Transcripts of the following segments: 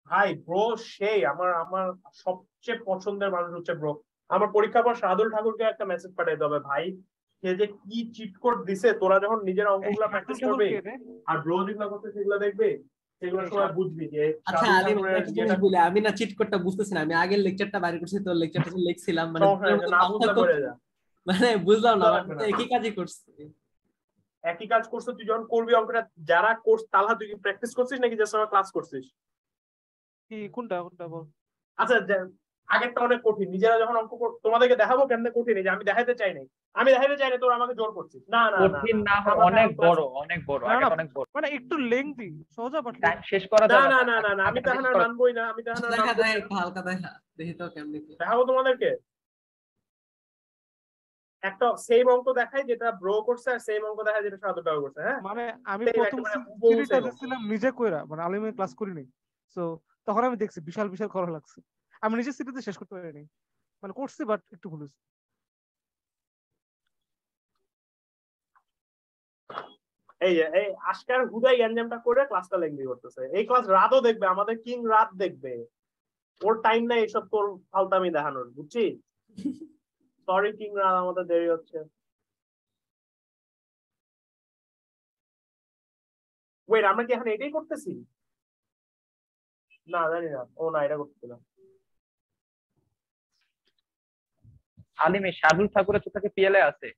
ভাই ব্রো সেই আমার আমার সবচেয়ে পছন্দের মানুষ হচ্ছে ব্রো। আমার পরীক্ষার পর শার্দুল ঠাকুরকে একটা মেসেজ পাঠিয়ে দেবে, ভাই সে যে কি চিট কোড দিছে, তোরা যখন নিজের অঙ্কগুলা শার্দুল প্র্যাকটিস ঠাকুর করবে কে রে? আর ব্রো যেগুলো করতে সেগুলো দেখবে, সেগুলো এই সময় বুঝবি যে আচ্ছা শার্দুল আলিম, আমি ঠাকুরের একটা জিনিস ইয়েটা বলি, আমি না চিট কোডটা বুঝতেছি না। আমি আগের লেকচারটা বাইরে করছি, তো লেকচারটা লিখছিলাম মানে সমস্যা দুটোর নাই, মধ্যে না পার্থক্য বুঝলে পড়ে যা, মানে বুঝলাম না, বুঝা আমি লাগবে তো না। একই কাজই করছি। একই কাজ করছো তুই যখন করবি অঙ্কটা, যারা কোর্স তালহা তুই প্র্যাকটিস করছিস নাকি জাস্ট আমার ক্লাস করছিস? কি কোনটা কোনটা বল। আচ্ছা আগেরটা অনেক কঠিন, নিজেরা যখন অঙ্ক তোমাদেরকে দেখাবো কেমনে কঠিন, এই যে আমি দেখাইতে চাই নাই, আমি দেখাইতে চাই না, তোরা আমাকে জোর করছিস। না না না কঠিন না, না, খামাখা অনেক এখন ক্লাস, বড়, অনেক বড়, না না আগে অনেক বড়। মানে একটু লেংথি, সোজা বাট টাইম শেষ করা না যাবে না না, না না না, আমি আগেটা তাহার শেষ আর করা। মানবই না, আমি তাহার আর দেখা মানবই দেয় না। একটু হালকা দেখা, দেখি তো কেমনি কি। দেখাবো তোমাদেরকে একটা সেম অঙ্ক দেখাই যেটা ব্রো করছে, আর সেম অঙ্ক দেখাই যেটা সাদা ব্যবহার করছে। হ্যাঁ, মানে আমি Same, প্রথম একেবারে হুবহু সিরিজটা same অঙ্ক। দিছিলাম নিজে কইরা, মানে আলিমের ক্লাস করিনি। সো তখন আমি দেখছি বিশাল বিশাল করা লাগছে। আমি নিজে সিরিজে শেষ করতে পারিনি, মানে করছি বাট একটু ভুল হয়েছে। এই যে এই আজকাল হুদাই গ্যাঞ্জামটা করে ক্লাসটা লেংদি করতেছে। এই ক্লাস রাতও দেখবে, আমাদের কিং রাত দেখবে, ওর টাইম নাই এসব তোর ফালতামি দেখানোর, বুঝছিস? সরি কিং রাত, আমাদের দেরি হচ্ছে। ওয়েট, আমরা কি এখন এটাই করতেছি? না জানি না, ও না এটা করতেছিলাম। আলিমে শার্দুল ঠাকুরের তো থেকে পিএলএ আছে।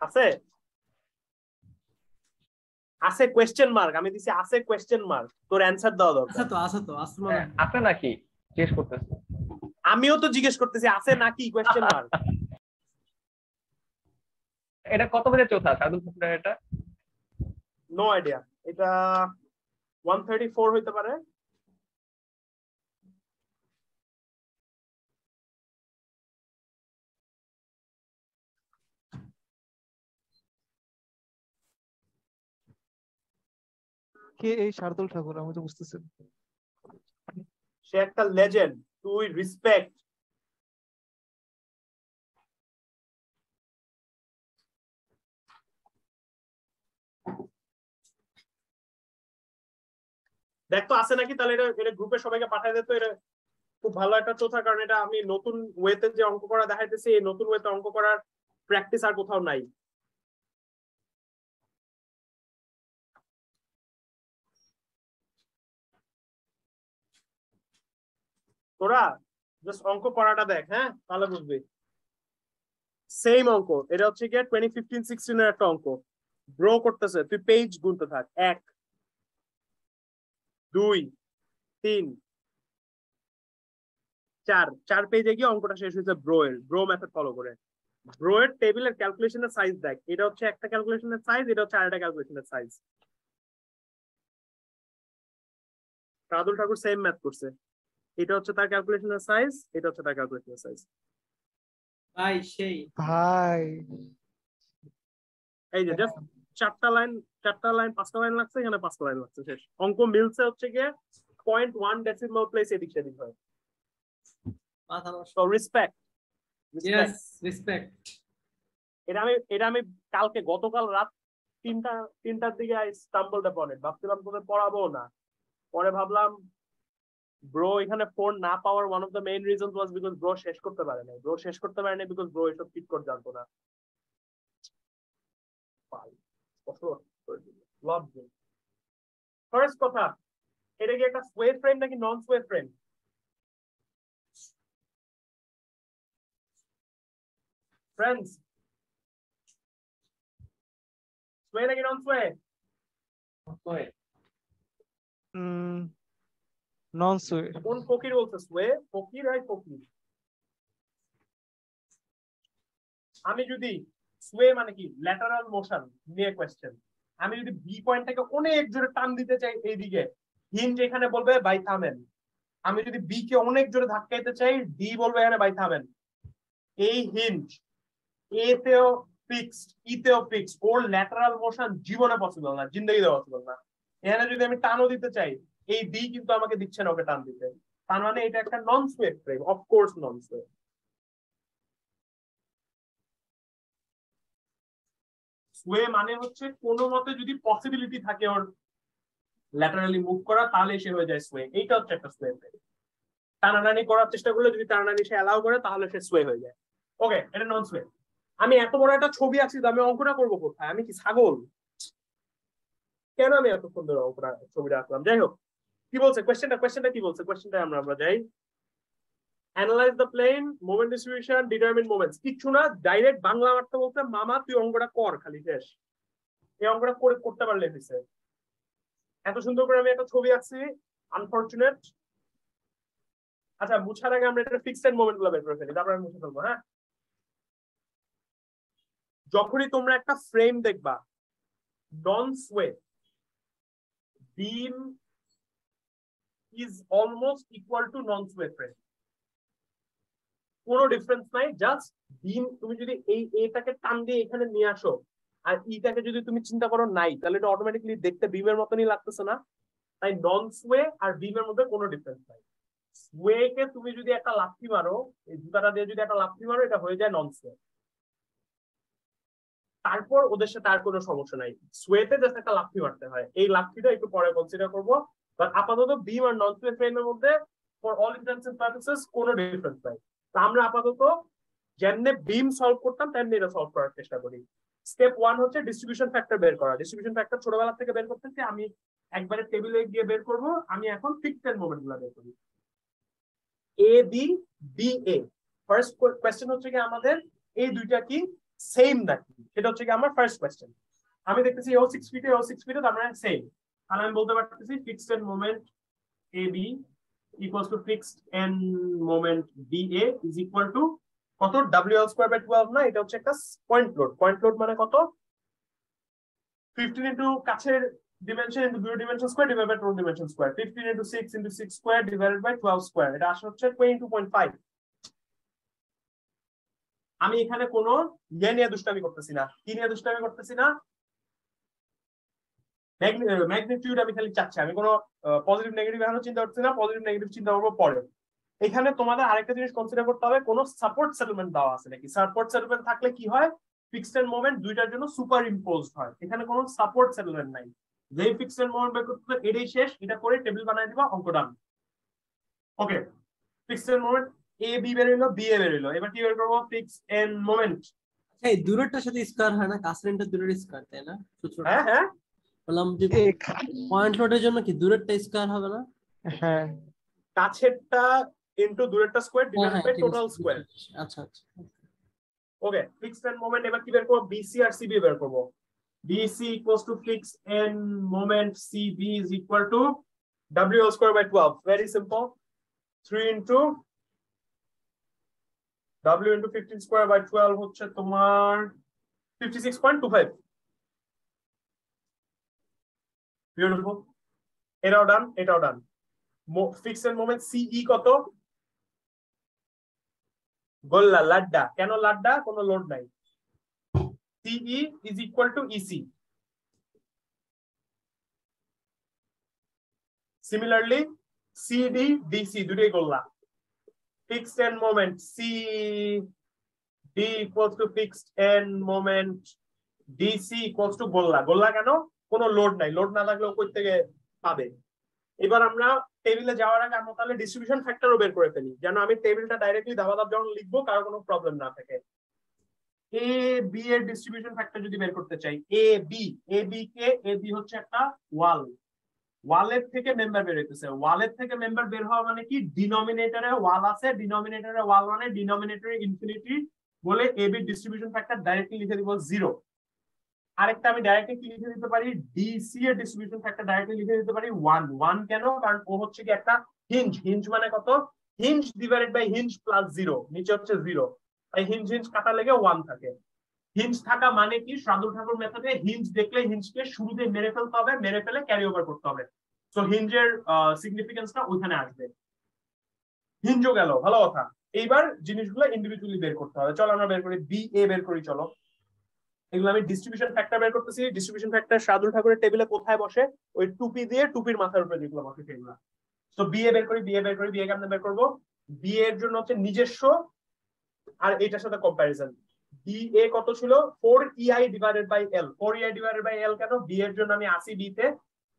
আছে আছে কোয়েশ্চেন মার্ক, আমি দিছি আছে কোয়েশ্চেন মার্ক, তোর অ্যানসার দেওয়া আছে দরকার। তো, আছে তো, আছে মনে হয়। আছে নাকি জিজ্ঞেস করতেছে। আমিও তো জিজ্ঞেস করতেছি আছে নাকি কোয়েশ্চেন মার্ক। এটা কত বছর চৌথা শার্দুল ঠাকুরের এটা? নো আইডিয়া, এটা 134 হইতে পারে। কে এই শার্দুল ঠাকুর, আমি তো বুঝতেছি না। সে একটা লেজেন্ড, তুই রিসপেক্ট। দেখ তো আছে নাকি, তাহলে এটা এটা গ্রুপে সবাইকে পাঠাই দে তো। এটা খুব ভালো একটা চোথা, কারণ এটা আমি নতুন ওয়েতে যে অঙ্ক করা দেখাইতেছি, এই নতুন ওয়েতে অঙ্ক করার প্র্যাকটিস আর কোথাও নাই। তোরা জাস্ট অঙ্ক করাটা দেখ, হ্যাঁ, তাহলে বুঝবি। সেম অঙ্ক, এটা হচ্ছে কি 2015-16 এর একটা অঙ্ক। ব্রো করতেছে, তুই পেজ গুনতে থাক, 1 2 3 4, 4 পেজে গিয়ে অঙ্কটা শেষ হয়েছে ব্রো মেথড ফলো করে। ব্রো এর টেবিলের ক্যালকুলেশনের সাইজ দেখ, এটা হচ্ছে একটা ক্যালকুলেশনের সাইজ, এটা হচ্ছে আরেকটা ক্যালকুলেশনের size. Shardul Thakur same math করছে, এটা হচ্ছে তার ক্যালকুলেশনের সাইজ, এটা হচ্ছে তার ক্যালকুলেশনের সাইজ। ভাই সেই ভাই এই যে জাস্ট 4টা লাইন 5টা লাইন লাগছে, এখানে 5টা লাইন লাগছে, শেষ অঙ্ক। মিলছে হচ্ছে গিয়ে 0.1 ডেসিমাল প্লেস এদিক সেদিক হয়। মাথা নষ্ট। তো রেসপেক্ট ইয়েস, রেসপেক্ট। এটা আমি গতকাল রাত 3টার দিকে আই স্টাম্বলড আপন ইট, ভাবছিলাম তোদের পড়াবো না, পরে ভাবলাম ব্রো এখানে ফোন না power one of the main reason was because bro শেষ করতে পারে নাই, বিকজ ব্রো এসব ঠিক করে জানতো না। ফার্স্ট কথা, এটা কি একটা সোয়ে ফ্রেম নাকি নন সোয়ে ফ্রেম? ফ্রেন্ডস, সোয়ে নাকি নন সোয়ে? নন সুই। কোন ফকির বলছে সোয়ে? ফকির হয় ফকির। আমি যদি সোয়ে মানে কি ল্যাটারাল মোশন নিয়ে কোয়েশ্চেন, আমি যদি বি পয়েন্টটাকে অনেক জোরে টান দিতে চাই এইদিকে, হিন্ট এখানে বলবে বাই থামেন। আমি যদি বি কে অনেক জোরে ধাক্কাইতে চাই, ডি বলবে এখানে বাই থামেন। এই হিন্ট এ তেও ফিক্সড, ই তেও ফিক্সড, ওর ল্যাটারাল মোশন জীবনে পসিবল না, জিন্দগিতে পসিবল না। এখানে যদি আমি টানও দিতে চাই, এই বি কিন্তু আমাকে দিচ্ছে না ওকে টান দিতে, তার মানে এটা একটা নন সোয়ে ফ্রেম, অফকোর্স নন সোয়ে। সোয়ে মানে হচ্ছে কোনো মতে যদি পসিবিলিটি থাকে ওর ল্যাটারালি মুভ করা, তাহলে সে হয়ে যায় সোয়ে। এইটা হচ্ছে একটা সোয়ে। টানাটানি করার চেষ্টা করলে যদি টানাটানি সে অ্যালাউ করে তাহলে সে সোয়ে হয়ে যায়। ওকে, এটা নন সোয়ে। আমি এত বড় একটা ছবি আছি, আমি অঙ্কটা করবো কোথায়? আমি কি ছাগল? কেন আমি এত সুন্দর অঙ্কটা ছবিটা আঁকলাম? যাই হোক, কি বলছে কোয়েশ্চেনটা কি বলছে? কোয়েশ্চেনটা আমরা যাই। Analyse the plane moment distribution, determine moments. কিচ্ছু না, ডাইরেক্ট বাংলা বার্তা বলতে মামা তুই অঙ্কটা কর, খালি শেষ। এই অঙ্কটা করতে পারলে হয়েছে। এত সুন্দর করে আমি একটা ছবি আঁকছি, আনফরচুনেট। আচ্ছা, মুছার আগে আমরা এটা ফিক্সড মোমেন্ট গুলো বের করে ফেলি, তারপর আমি মুছে ফেলবো। হ্যাঁ, যখনই তোমরা একটা ফ্রেম দেখবা non sway, beam is almost equal to non sway frame, কোনো ডিফারেন্স নাই। জাস্ট বিম তুমি যদি এটাকে টান দিয়ে এখানে নিয়ে আসো আর ইটাকে যদি তুমি চিন্তা করো নাই, তাহলে এটা অটোমেটিক্যালি দেখতে বিমের মতনই লাগতেছে না? তাই নন সোয়ে আর বিমের মধ্যে কোনো ডিফারেন্স নাই। সোয়ে কে তুমি যদি একটা লাথি মারো, এই জুতাটা দিয়ে যদি একটা লাথি মারো, এটা হয়ে যায় নন সোয়ে। তারপর ওদের সাথে আর কোনো সমস্যা নাই, সোয়েতে জাস্ট একটা লাথি মারতে হয়। এই লাথিটা একটু পরে কনসিডার করবো, বাট আপাতত বিম আর নন সোয়ে ফ্রেমের মধ্যে ফর অল ইন্টেন্টস এন্ড পারপাসেস কোনো ডিফারেন্স নাই। আমরা আপাতত যেমনে বিম সলভ করতাম তেমনি এটা সলভ করার চেষ্টা করি। স্টেপ 1 হচ্ছে ডিস্ট্রিবিউশন ফ্যাক্টর বের করা। ডিস্ট্রিবিউশন ফ্যাক্টর ছোটবেলা থেকে বের করতেছি, আমি একবারে টেবিলে গিয়ে বের করব। আমি এখন ফিক্সড মোমেন্ট গুলো বের করি। A B, B A. First question হচ্ছে কি আমাদের এই দুইটা কি সেম নাকি, সেটা হচ্ছে কি আমার ফার্স্ট কোয়েশ্চেন। আমি দেখতেছি ও 6 ফিটে, ও 6 ফিটে, তার মানে সেম। তাহলে আমি বলতে পারতেছি fixed moment A B equals to fixed n moment BA is equal to কত? WL square by 12 না, এটা হচ্ছে একটা পয়েন্ট লোড। পয়েন্ট লোড মানে কত? 15 into কাছের dimension into due dimension square divided by total dimension square, 15 into 6 into 6 square divided by 12 square, এটা আসলে হচ্ছে 22.5। আমি এখানে কোনো নিয়ে দুষ্টামি করতেছি না। কি নিয়ে দুষ্টামি করতেছি না? ম্যাগনিটিউড আমি খালি চাচ্ছি। আমি কোনো পজিটিভ নেগেটিভ এখনো চিন্তা করছি না, পজিটিভ নেগেটিভ চিন্তা করবো পরে। এখানে তোমাদের আরেকটা জিনিস কনসিডার করতে হবে, কোন সাপোর্ট সেটেলমেন্ট দেওয়া আছে নাকি। সাপোর্ট সেটেলমেন্ট থাকলে কি হয়, ফিক্সড এন্ড মোমেন্ট দুইটার জন্য সুপার ইম্পোজড হয়। এখানে কোনো সাপোর্ট সেটেলমেন্ট নাই, যে ফিক্সড এন্ড মোমেন্ট বের করতে এটাই শেষ, এটা করে টেবিল বানাই দিবা, অঙ্ক done. Okay, fixed end moment A B বের হইলো, বি এ বের হইলো। এবার কি বের করবো? Fixed end moment. এই দূরটার সাথে স্কয়ার হয় না, কাছেরটা দূরের স্কয়ার, তাই না? সূত্রটা হ্যাঁ হ্যাঁ, বললাম যে পয়েন্ট লোডের জন্য কি দূরেরটা স্কয়ার হবে না? হ্যাঁ, কাছেরটা ইনটু দূরেরটা square divided by total square. আচ্ছা আচ্ছা, ওকে, ফিক্সড এন্ড মোমেন্ট এবার কি বের করব? বিসি আর সিবি বের করব। BC equals to fixed end moment CB is equal to WL square by 12. Very simple. 3 into W into 15 square by 12 হচ্ছে তোমার 56.25. Beautiful. এটাও ডান, এটাও ডান। ফিক্সড এন্ড মোমেন্ট সিই কত? গোল্লা লাড্ডা। কেন লাড্ডা? কোনো লোড নাই। CE is equal to EC. Similarly CD DC দুটোই গোল্লা। Fixed end moment CD equals to fixed end moment DC equals to গোল্লা। গোল্লা কেন? কোনো লোড নাই, লোড না থাকলে কই থেকে পাবে? এবার আমরা টেবিলে যাওয়ার আগে আমরা তাহলে ডিস্ট্রিবিউশন ফ্যাক্টরও বের করে ফেলি, যেন আমি টেবিলটা ডাইরেক্টলি ধাবাধাপ যখন লিখবো কারো কোনো প্রবলেম না থাকে। এ বি এর ডিস্ট্রিবিউশন ফ্যাক্টর যদি বের করতে চাই, এ বি হচ্ছে একটা ওয়াল, ওয়ালের থেকে মেম্বার বের হইতেছে। ওয়ালের থেকে মেম্বার বের হওয়া মানে কি, ডিনোমিনেটরে ওয়াল আছে, ডিনোমিনেটরে ওয়াল মানে ডিনোমিনেটরে ইনফিনিটি বলে A B distribution factor directly লিখে দিব 0। আরেকটা আমি ডাইরেক্টলি লিখে দিতে পারি, ডিসি এর ডিস্ট্রিবিউশন ফ্যাক্টর ডাইরেক্টলি লিখে দিতে পারি 1 কেন? কারণ ও হচ্ছে কি একটা হিঞ্জ। হিঞ্জ মানে কত? Hinge divided by hinge plus 0, নিচে হচ্ছে 0, তাই হিঞ্জ কাটা লেগে 1 থাকে। হিঞ্জ থাকা মানে কি, শার্দুল ঠাকুর মেথডে হিঞ্জ দেখলে হিঞ্জকে শুরুতে মেরে ফেলতে হবে, মেরে ফেলে ক্যারি ওভার করতে হবে। সো হিঞ্জের সিগনিফিকেন্সটা ওইখানে আসবে। হিঞ্জও গেল, ভালো কথা। এইবার জিনিসগুলো ইন্ডিভিজুয়ালি বের করতে হবে। চলো আমরা বের করি, বি এ বের করি। চলো, এগুলো আমি ডিস্ট্রিবিউশন ফ্যাক্টর বের করতেছি। ডিস্ট্রিবিউশন ফ্যাক্টর শার্দুল ঠাকুরের টেবিলে কোথায় বসে? ওই টুপি দিয়ে, টুপির মাথার উপরে যেগুলো বসে সেগুলো। তো বি এ বের করি, বি এ কেমনে বের করবো? বি এর জন্য হচ্ছে নিজস্ব আর এটার সাথে কম্পারিজন। BA কত ছিল? 4EI divided by L। 4EI divided by L কেন? বি এর জন্য আমি আসি বি তে,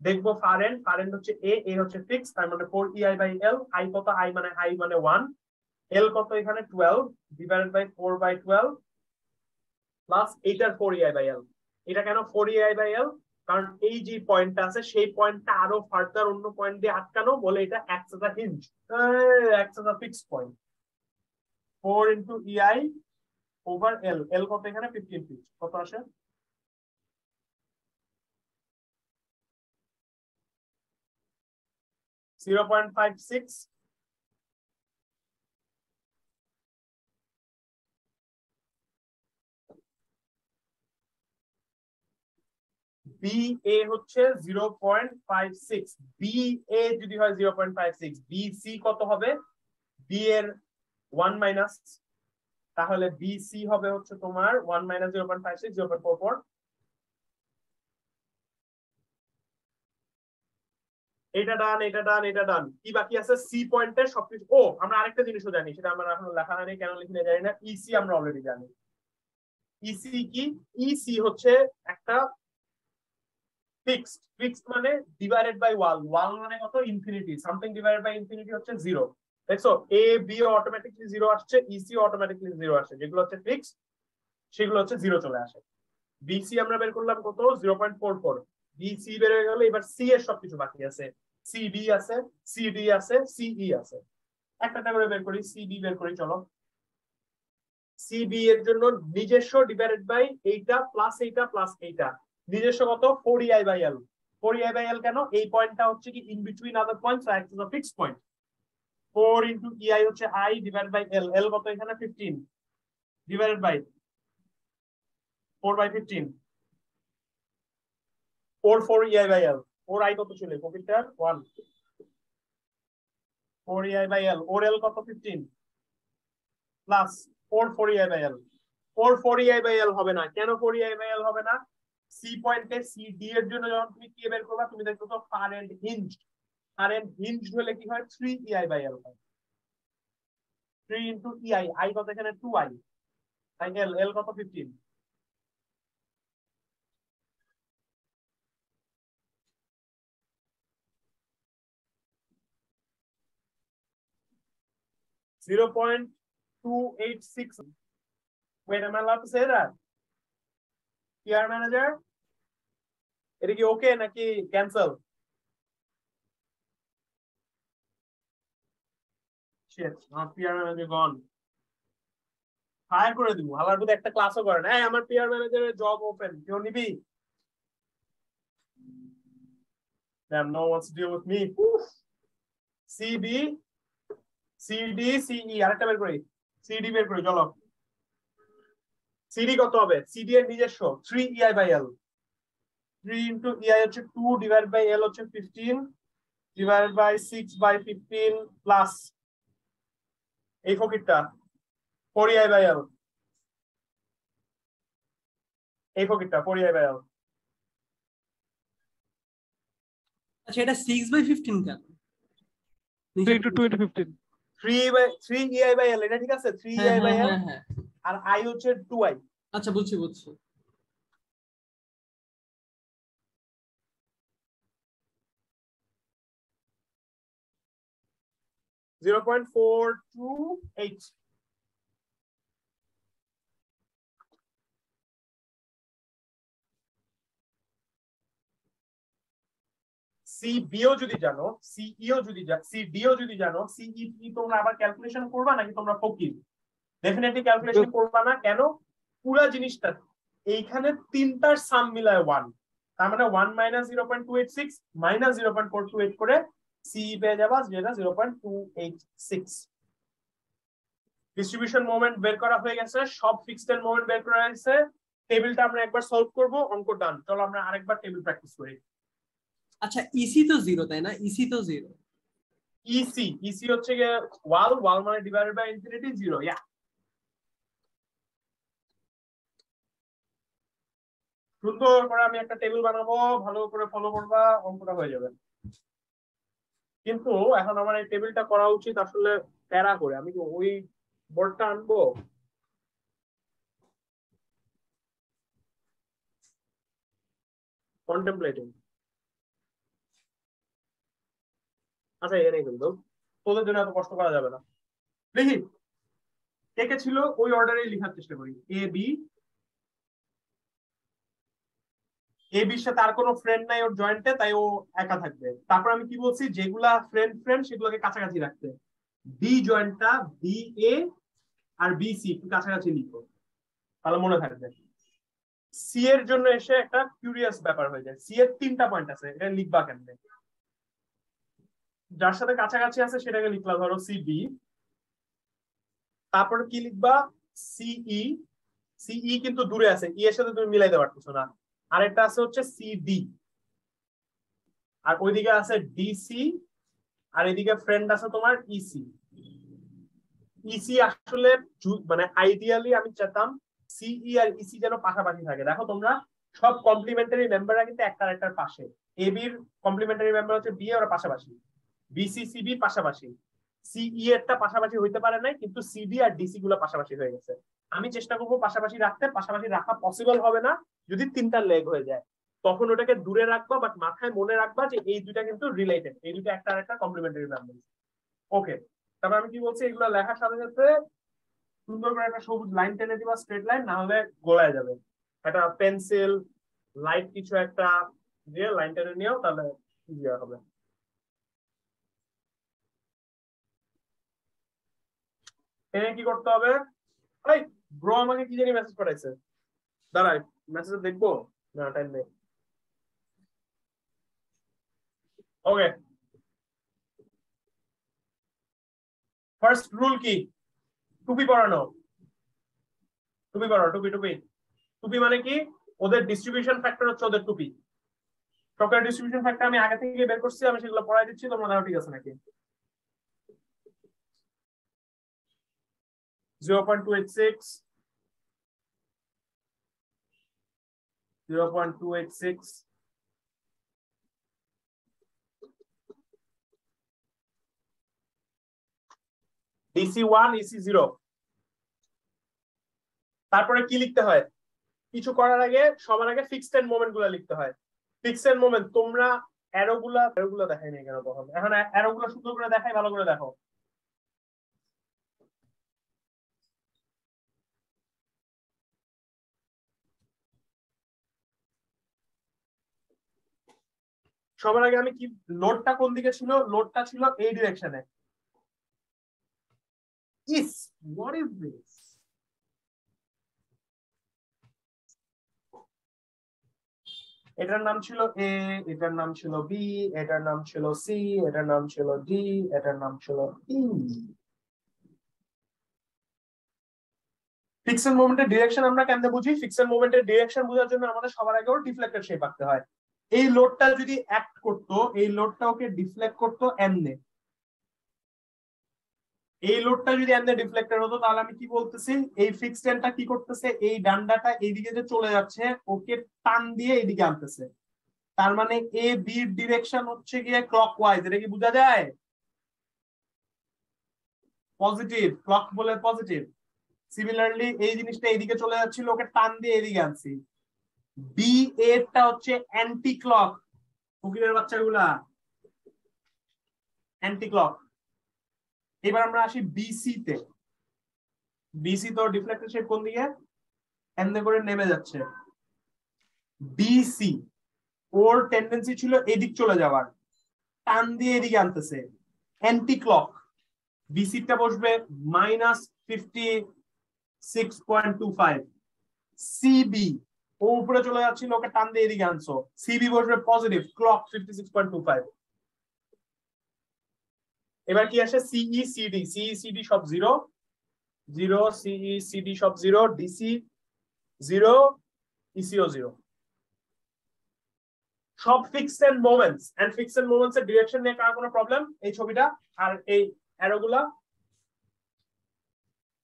দেখবো ফারেন্ট হচ্ছে এ হচ্ছে ফিক্স, তার মানে 4EI/L। আই কত? আই মানে 1, এল কত এখানে 12 ডিভাইডেড বাই 4/12 প্লাস এইটার 4EI/L। এটা কেন 4EI/L? কারণ এই যে পয়েন্টটা আছে সেই পয়েন্টটা আরো ফার্দার অন্য পয়েন্ট দিয়ে আটকানো, বলে এটা acts as a hinge, acts as a fixed point. 4 into EI over L. L কত এখানে 15 ফিট, কত আসে? $0.56। বি এ হচ্ছে 0.56। বি এ যদি হয় 0.56, বি সি কত হবে? বি এর 1 মাইনাস, তাহলে বি সি হবে হচ্ছে তোমার 1 মাইনাস 0.56 0.44। এটা ডান, এটা ডান, এটা ডান। কি বাকি আছে? সি পয়েন্টের সবকিছু। ও আমরা আরেকটা জিনিসও জানি, সেটা আমরা এখন লেখা হয়নি, কেন লিখলে জানি না। ইসি আমরা অলরেডি জানি। ইসি কি? ইসি হচ্ছে একটা ফিক্সড মানে ডিভাইডেড বাই ওয়াল। ওয়াল মানে কত? Infinity. Something divided by infinity হচ্ছে 0। দেখছো এ বি অটোমেটিকলি 0 আসছে, ইসি অটোমেটিকলি 0 আসে। যেগুলো হচ্ছে ফিক্সড সেগুলো হচ্ছে 0 চলে আসে। বিসি আমরা বের করলাম কত? 0.44। বিসি বের হয়ে গেল। এবার সি এর সবকিছু বাকি আছে। সিডি আছে, সিডি আছে, সিই আছে। একটা করে বের করি, সিডি বের করি চলো। সিবি এর জন্য নিজস্ব ডিভাইডেড বাই এইটা প্লাস এইটা প্লাস এইটা। নিজস্ব কত? 4EI/L। 4EI/L কেন? এই পয়েন্টটা হচ্ছে কি in between other points, acts as a fixed point. 4 into EI হচ্ছে I divided by L। L কত এখানে? 15 ডিভাইডেড বাই 4/15। 4/4EI/L। 4I কত ছিল? প্রফিটটা 1। 4EI/L। ওর L কত? 15 প্লাস 4/4EI/L। 4/4EI/L হবে না। কেন 4EI/L হবে না? সি পয়েন্টে সিডি এর জন্য যখন তুমি কি বের করবা, তুমি দেখো তো কারেন্ট হিঞ্জ। কারেন্ট হিঞ্জ হলে কি হয়? 3EI/L হয়। 3 ইনটু EI। আই কত এখানে? 2I। তাই এল, এল কত? 15। $0.286। Wait, am I allowed to say that? PR manager, এটা কি ওকে নাকি ক্যান্সেল? শিট, আমার PR ম্যানেজার গন। ফায়ার করে দিব। আবার বোধ একটা ক্লাসও করে না। আমার PR ম্যানেজারের জব ওপেন, কেউ নিবি? Damn, no one wants to deal with me. CB CD CE আরেকটা বের করি। CD বের করি চলো। CD কত হবে? CD এর নিজস্ব 3EI/L। 3 ইনটু EI হচ্ছে 2 ডিভাইড বাই L হচ্ছে 15 ডিভাইড বাই 6/15 প্লাস এই ফকিরটা 4EI/L। এই ফকিরটা 4EI/L। আচ্ছা এটা 6/15 কেন? 3 into 2 into 15। 3EI/L এটা ঠিক আছে। হ্যাঁ হ্যাঁ 3EI/L হ্যাঁ হ্যাঁ। আর I হচ্ছে 2I। আচ্ছা বুঝছি বুঝছি। 0.428। সিবিও যদি জানো, সিইও যদি সিডিও যদি জানো, সিই কি তোমরা আবার ক্যালকুলেশন করবা নাকি তোমরা ফকির? ডেফিনেটলি ক্যালকুলেশন করবা না। কেন? পুরা জিনিসটা এইখানে তিনটার সাম মিলায় 1। তার মানে 1 মাইনাস 0.286 মাইনাস 0.428 করে সিই পেয়ে যাবা, যেটা 0.286। ডিস্ট্রিবিউশন মোমেন্ট বের করা হয়ে গেছে, সব ফিক্সড এর মোমেন্ট বের করা হয়েছে। টেবিলটা আমরা একবার সলভ করব, অঙ্ক ডান। চলো আমরা আরেকবার টেবিল প্র্যাকটিস করি। আচ্ছা ইসি তো 0 তাই না? ইসি তো 0। ইসি হচ্ছে গিয়ে ওয়াল মানে ডিভাইডেড বাই ইনফিনিটি 0। ইয়া, সুন্দর করে আমি একটা টেবিল বানাবো, ভালো করে ফলো করবা, অঙ্কটা হয়ে যাবে। কিন্তু এখন আমার এই টেবিলটা করা উচিত আসলে প্যারা করে। আমি কি ওই বোর্ডটা আনবো? কন্টেমপ্লেটিং। আচ্ছা এ নেই কিন্তু তোদের জন্য এত কষ্ট করা যাবে না। লিখি কে ছিল ওই অর্ডারে লেখার চেষ্টা করি। এ বি, এ বির সাথে আর কোনো ফ্রেন্ড নাই ওর জয়েন্টে, তাই ও একা থাকবে। তারপর আমি কি বলছি, যেগুলা ফ্রেন্ড ফ্রেন্ড সেগুলোকে কাছাকাছি রাখতে। B জয়েন্টটা B A R B C একটু কাছাকাছি লিখো, তাহলে মনে থাকবে। সি এর জন্য এসে একটা কিউরিয়াস ব্যাপার হয়ে যায়। সি এর 3টা পয়েন্ট আছে, এটা লিখবা কেমনে? যার সাথে কাছাকাছি আছে সেটাকে লিখলা, ধরো সি বি। তারপর কি লিখবা? সিই। সিই কিন্তু দূরে আছে, ই এর সাথে তুমি মিলাইতে পারতেছো না। আরেকটা আছে হচ্ছে সিডি, আর ওইদিকে আছে ডিসি, আর এদিকে ফ্রেন্ড আছে তোমার ইসি। ইসি আসলে মানে আইডিয়ালি আমি চাইতাম সিই আর ইসি যেন পাশাপাশি থাকে। দেখো তোমরা সব কমপ্লিমেন্টারি মেম্বাররা কিন্তু একটা আরেকটার পাশে। এ বির কমপ্লিমেন্টারি মেম্বার হচ্ছে বি, ওরা পাশাপাশি। বিসি সিবি পাশাপাশি। সিই এরটা পাশাপাশি হইতে পারে নাই, কিন্তু সিডি আর ডিসি গুলো পাশাপাশি হয়ে গেছে। আমি চেষ্টা করবো পাশাপাশি রাখতে, পাশাপাশি রাখা পসিবল হবে না যদি 3টা লেগ হয়ে যায়, তখন ওটাকে দূরে রাখবা, বাট মাথায় মনে রাখবা যে এই দুইটা কিন্তু রিলেটেড, এই দুইটা একটা আরেকটা কমপ্লিমেন্টারি মেম্বার। ওকে, তারপর আমি কি বলছি, এগুলো লেখার সাথে সাথে সুন্দর করে একটা সবুজ লাইন টেনে দিবা, স্ট্রেট লাইন, না হলে গোলায় যাবে। একটা পেন্সিল লাইট কিছু একটা দিয়ে লাইন টেনে নিও, তাহলে ইজিয়ার হবে। এনে কি করতে হবে? এই ব্রো আমাকে কি জানি মেসেজ পাঠাইছে, দাঁড়াই মেসেজ দেখবো না, টাইম নেই। ওকে, ফার্স্ট রুল কি? টুপি পরানো। টুপি পরানো, টুপি টুপি টুপি মানে কি? ওদের ডিস্ট্রিবিউশন ফ্যাক্টর হচ্ছে ওদের টুপি। সকের ডিস্ট্রিবিউশন ফ্যাক্টর আমি আগে থেকে বের করছি, আমি সেগুলো পড়াই দিচ্ছি, তোমরা দেখো ঠিক আছে নাকি। 0.286, 0.286, DC1, EC0। তারপরে কি লিখতে হয়? কিছু করার আগে সবার আগে ফিক্সড এন্ড মোমেন্ট গুলো লিখতে হয়। ফিক্সড এন্ড মোমেন্ট তোমরা অ্যারোগুলা দেখাই নাই কেন তখন? এখন অ্যারোগুলো সুন্দর করে দেখাই, ভালো করে দেখো। সবার আগে আমি কি, লোডটা কোন দিকে ছিল? লোডটা ছিল এই ডিরেকশনে। ইস, হোয়াট ইজ দিস? এটার নাম ছিল এ, এটার নাম ছিল বি, এটার নাম ছিল সি, এটার নাম ছিল ডি, এটার নাম ছিল ই। ফিক্সড মোমেন্টের ডিরেকশন আমরা কেমনে বুঝি? ফিক্সড মোমেন্টের ডিরেকশন বোঝার জন্য আমাদের সবার আগে ওর ডিফ্লেক্টর শেপ আঁকতে হয়। এই লোডটা যদি অ্যাক্ট করতো, এই লোডটা ওকে ডিফ্লেক্ট করতো এমনে। এই লোডটা যদি এমনে ডিফ্লেক্টর হতো, তাহলে আমি কি বলতেছি, এই ফিক্সড এন্ডটা কি করতেছে, এই ডান্ডাটা এইদিকে যে চলে যাচ্ছে ওকে টান দিয়ে এইদিকে আনতেছে। তার মানে এ বির ডিরেকশন হচ্ছে গিয়ে ক্লকওয়াইজ। এটা কি বোঝা যায়? পজিটিভ, ক্লক বলে পজিটিভ। সিমিলারলি এই জিনিসটা এইদিকে চলে যাচ্ছিল, ওকে টান দিয়ে এদিকে আনছি। বি এরটা হচ্ছে অ্যান্টি ক্লক, ফকিরের বাচ্চাগুলা অ্যান্টি ক্লক। এবার আমরা আসি বিসি তে। বিসি তো ডিফ্লেক্টর শেপ কোন দিকে? এমনি করে নেমে যাচ্ছে। বিসি ওর টেন্ডেন্সি ছিল এদিক চলে যাওয়ার, টান দিয়ে এদিকে আনতেছে, অ্যান্টি ক্লক। বিসিটা বসবে -56.25। সিবি ও উপরে চলে যাচ্ছিল, ওকে টান দিয়ে এদিকে আনছো, সিবি বসবে পজিটিভ, ক্লক 56.25। এবার কি আসে? সিই সিডি, সিই সিডি সব 0 0, সিই সিডি সব 0, ডিসি 0, ইসিও 0, সব fixed end moments. End fixed end moments এর ডিরেকশন নিয়ে কার কোনো প্রবলেম? এই ছবিটা আর এই অ্যারোগুলা।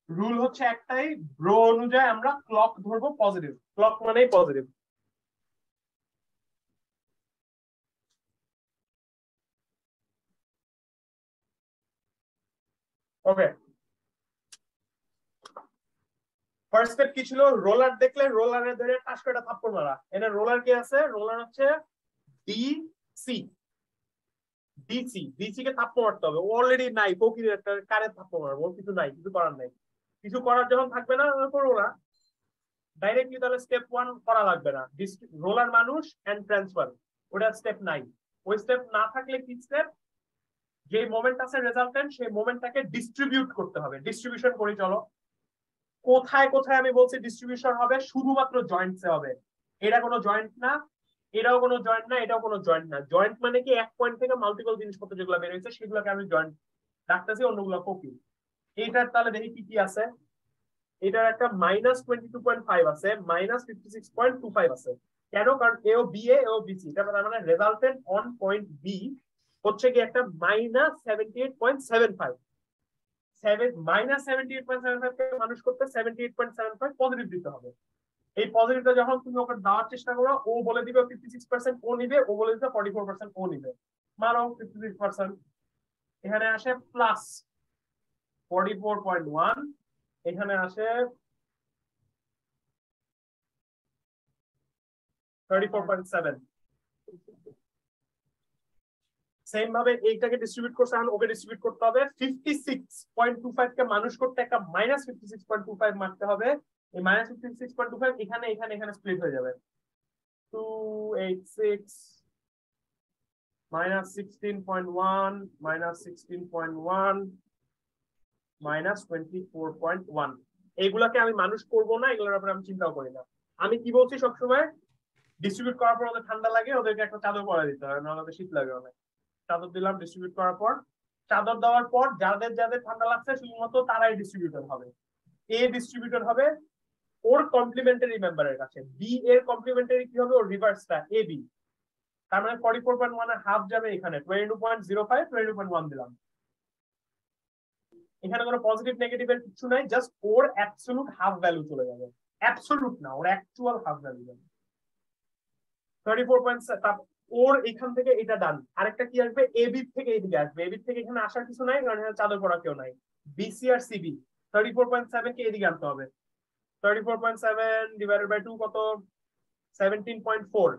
রুল হচ্ছে একটাই, ব্রো অনুযায়ী আমরা ক্লক ধরবো পজিটিভ, ক্লক মানেই পজিটিভ। ওকে, ফার্স্ট স্টেপ কি ছিল? রোলার দেখলে রোলারের ধরে টাস করে থাপ্পড় মারা। এখানে রোলার কি আছে? রোলার হচ্ছে ডিসি। ডিসি কে থাপ্পড় মারতে হবে, অলরেডি নাই ফকির একটা কারে থাপ্পড় মারবো, কিছু নাই, কিছু করার নাই। কিছু করার যখন থাকবে না করবো না ডাইরেক্টলি, তাহলে স্টেপ 1 করা লাগবে না, রোলার মানুষ এন্ড ট্রান্সফার, ওটা স্টেপ নাই। ওই স্টেপ না থাকলে কি স্টেপ, যে মোমেন্ট আছে রেজাল্টেন্ট সেই মোমেন্টটাকে ডিস্ট্রিবিউট করতে হবে। ডিস্ট্রিবিউশন করি চলো। কোথায় কোথায় আমি বলছি ডিস্ট্রিবিউশন হবে, শুধুমাত্র জয়েন্টসে হবে। এটা কোনো জয়েন্ট না, এটাও কোনো জয়েন্ট না, এটাও কোনো জয়েন্ট না। জয়েন্ট মানে কি এক পয়েন্ট থেকে মাল্টিপল জিনিসপত্র যেগুলো বের হয়েছে সেগুলোকে আমি জয়েন্ট রাখতেছি, অন্যগুলো কপি। এইটার তাহলে দেখি কি কি আছে। এটার একটা -22.5 আছে, -56.25 আছে। কেন? কারণ এও বি এও বিসি, তার মানে রেজাল্টেন্ট অন পয়েন্ট বি হচ্ছে কি একটা -78.75। -78.75 কে মানুষ করতে 78.75 পজিটিভ দিতে হবে। এই পজিটিভটা যখন তুমি ওকে দেওয়ার চেষ্টা করো, ও বলে দিবে 56% ও নিবে, ও বলে দিবে 44% ও নিবে। মানো 56%, এখানে আসে প্লাস 44.1, এখানে আসে 34.7। সেম ভাবে এইটাকে ডিস্ট্রিবিউট করছে, এখন ওকে ডিস্ট্রিবিউট করতে হবে। 56.25 কে মানুষ করতে একটা -56.25 মারতে হবে। এই -56.25 এখানে এখানে এখানে স্প্লিট হয়ে যাবে। 286 -16.1 -16.1 -24.1, এইগুলাকে আমি মানুষ করব না, এগুলোর ব্যাপারে আমি চিন্তাও করি না। আমি কি বলছি সবসময়, ডিস্ট্রিবিউট করার পর ওদের ঠান্ডা লাগে, ওদেরকে একটা চাদর পরে দিতে হয়, নাহলে ওদের শীত লাগে অনেক। চাদর দিলাম ডিস্ট্রিবিউট করার পর। চাদর দেওয়ার পর যাদের যাদের ঠান্ডা লাগছে শুধুমাত্র তারাই ডিস্ট্রিবিউটর হবে। এ ডিস্ট্রিবিউটর হবে ওর কমপ্লিমেন্টারি মেম্বারের কাছে, বি এর কমপ্লিমেন্টারি কি হবে, ওর রিভার্সটা এ বি। তার মানে 44.1 এর হাফ যাবে এখানে, 22.05 22.1 দিলাম। এখানে কোনো পজিটিভ নেগেটিভ এর কিছু নাই, জাস্ট ওর অ্যাবসলিউট হাফ ভ্যালু চলে যাবে। অ্যাবসলিউট না, ওর অ্যাকচুয়াল হাফ ভ্যালু যাবে 34.7। ওর এখান থেকে এটা ডান। আরেকটা কি আসবে, এবি থেকে এদিকে আসবে। এবি থেকে এখানে আসার কিছু নাই, কারণ এখানে চাদর পড়া কেউ নাই। বিসি আর সিবি 34.7 কে এদিকে আনতে হবে। 34.7 ডিভাইডেড বাই 2 কত, 17.4।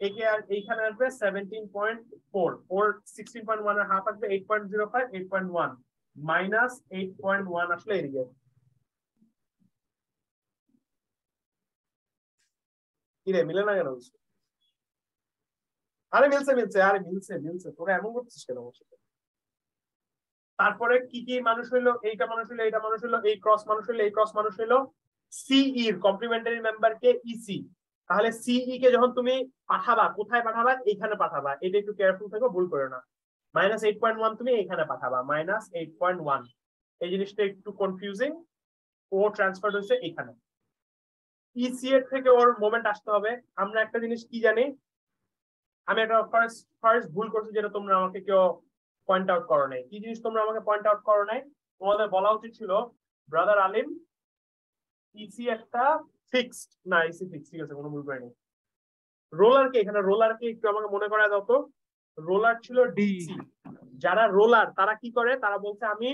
একে আর এইখানে আসবে 17.4। ওর 16.1 এর হাফ আসবে 8.05 8.1 -8.1 আসলে এদিকে। কি রে মিলে না কেন? আরে মিলছে মিলছে, আরে মিলছে মিলছে, তোরা এমন করছিস কেন? তারপরে কি কি মানুষ হইলো, এইটা মানুষ হইলো, এইটা মানুষ হইলো, এই ক্রস মানুষ হইলো, এই ক্রস মানুষ হইলো। সিই এর কমপ্লিমেন্টারি মেম্বার কে ইসি। তাহলে সিই কে যখন তুমি পাঠাবা, কোথায় পাঠাবা? এইখানে পাঠাবা। এটা একটু কেয়ারফুল থেকো, ভুল করো না। -8.1 তুমি এইখানে পাঠাবা, -8.1। এই জিনিসটা একটু কনফিউজিং। ও ট্রান্সফার হয়েছে এখানে। ইসি এর থেকে ওর মোমেন্ট আসতে হবে। আমরা একটা জিনিস কি জানি, আমি একটা ফার্স্ট ভুল করছি যেটা তোমরা আমাকে কেউ পয়েন্ট আউট করো নাই। কি জিনিস তোমরা আমাকে পয়েন্ট আউট করো নাই? তোমাদের বলা উচিত ছিল, ব্রাদার আলিম, ইসি একটা ফিক্সড না, ইসি ফিক্স, ঠিক আছে, কোনো ভুল করিনি। রোলার কে, এখানে রোলার কে একটু আমাকে মনে করা দাও তো। রোলার ছিল ডিসি। যারা রোলার তারা কি করে, তারা বলছে আমি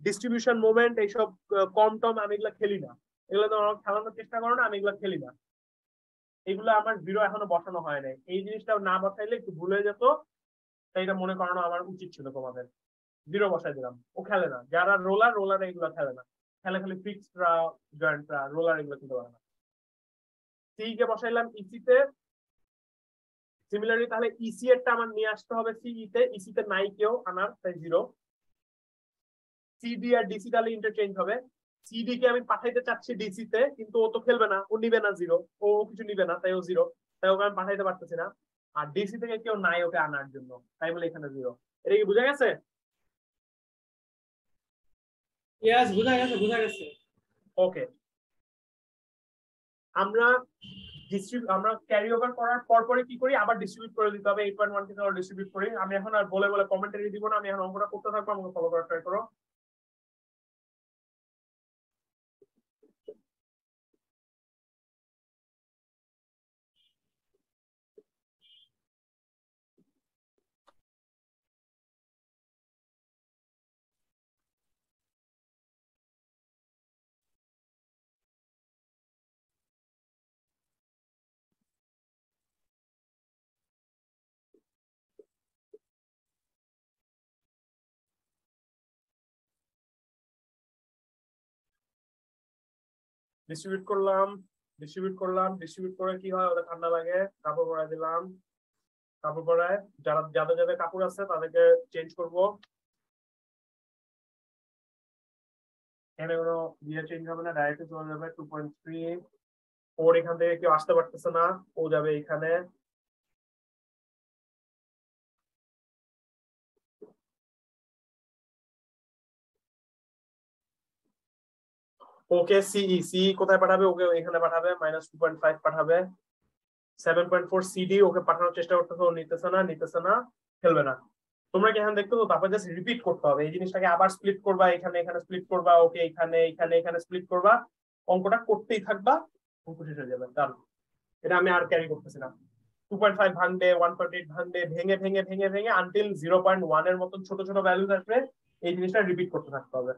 ডিস্ট্রিবিউশন মোমেন্ট এইসব কম টম আমি এগুলা খেলি না, এগুলো তো আমাকে খেলানোর চেষ্টা করো না, আমি এগুলা খেলি না। এগুলো আমার জিরো এখনো বসানো হয় নাই। এই জিনিসটা না বসাইলে একটু ভুল হয়ে যেত, তাই এটা মনে করানো আমার উচিত ছিল তোমাদের। জিরো বসাই দিলাম। ও খেলে না, যারা রোলার, রোলার এগুলো খেলে না, খেলে খালি ফিক্সডরা জয়েন্টরা, রোলার এগুলো খেলতে পারে না। সি কে বসাইলাম ইসি তে। সিমিলারলি তাহলে ইসি এরটা আমার নিয়ে আসতে হবে সিই তে, ইসি তে নাই কেউ আনার, তাই জিরো। সিডি আর ডিসি তাহলে ইন্টারচেঞ্জ হবে। সিডি কে আমি পাঠাইতে চাচ্ছি ডিসি তে, কিন্তু ও তো খেলবে না, ও নিবে না, জিরো, ও কিছু নিবে না, তাই ও জিরো, তাই ওকে আমি পাঠাইতে পারতেছি না। আর ডিসি থেকে কেউ নাই ওকে আনার জন্য, তাই বলে এখানে জিরো। এটা কি বোঝা গেছে? ইয়েস, বুঝা গেছে বুঝা গেছে। ওকে, আমরা আমরা ক্যারি ওভার করার পরে কি করি, আবার ডিস্ট্রিবিউট করে দিতে হবে। 8.1 থেকে ডিস্ট্রিবিউট করি। আমি এখন আর বলে বলে কমেন্টারি দিব না, আমি এখন অঙ্কটা করতে থাকবো, আমাকে ফলো করার ট্রাই করো। ডিস্ট্রিবিউট করে কি হয়, ওদের ঠান্ডা লাগে, কাপড় পরাই দিলাম, কাপড় পরায় যাদের যাদের কাপড় আছে তাদেরকে চেঞ্জ করব। এখানে কোনো দিয়ে চেঞ্জ হবে না, ডাইরেক্ট চলে যাবে 2.3। ওর এখান থেকে কেউ আসতে পারতেছে না, ও যাবে এখানে। ওকে সি কোথায় পাঠাবে, ওকে এখানে পাঠাবে, -2.5 পাঠাবে। 7.4 সিডি ওকে পাঠানোর চেষ্টা করতেছে, ও নিতেছে না, খেলবে না। তোমরা কি এখানে দেখতে তো, তারপর জাস্ট রিপিট করতে হবে এই জিনিসটাকে, আবার স্প্লিট করবা, এখানে স্প্লিট করবা, ওকে এখানে স্প্লিট করবা, অঙ্কটা করতেই থাকবা, অঙ্ক শেষ হয়ে যাবে। তার এটা আমি আর ক্যারি করতেছি না। 2.5 ভাঙবে, 1.8 ভাঙবে, ভেঙে ভেঙে ভেঙে ভেঙে আনটিল 0.1 এর মতন ছোট ছোট ভ্যালুজ আসবে, এই জিনিসটা রিপিট করতে থাকতে হবে।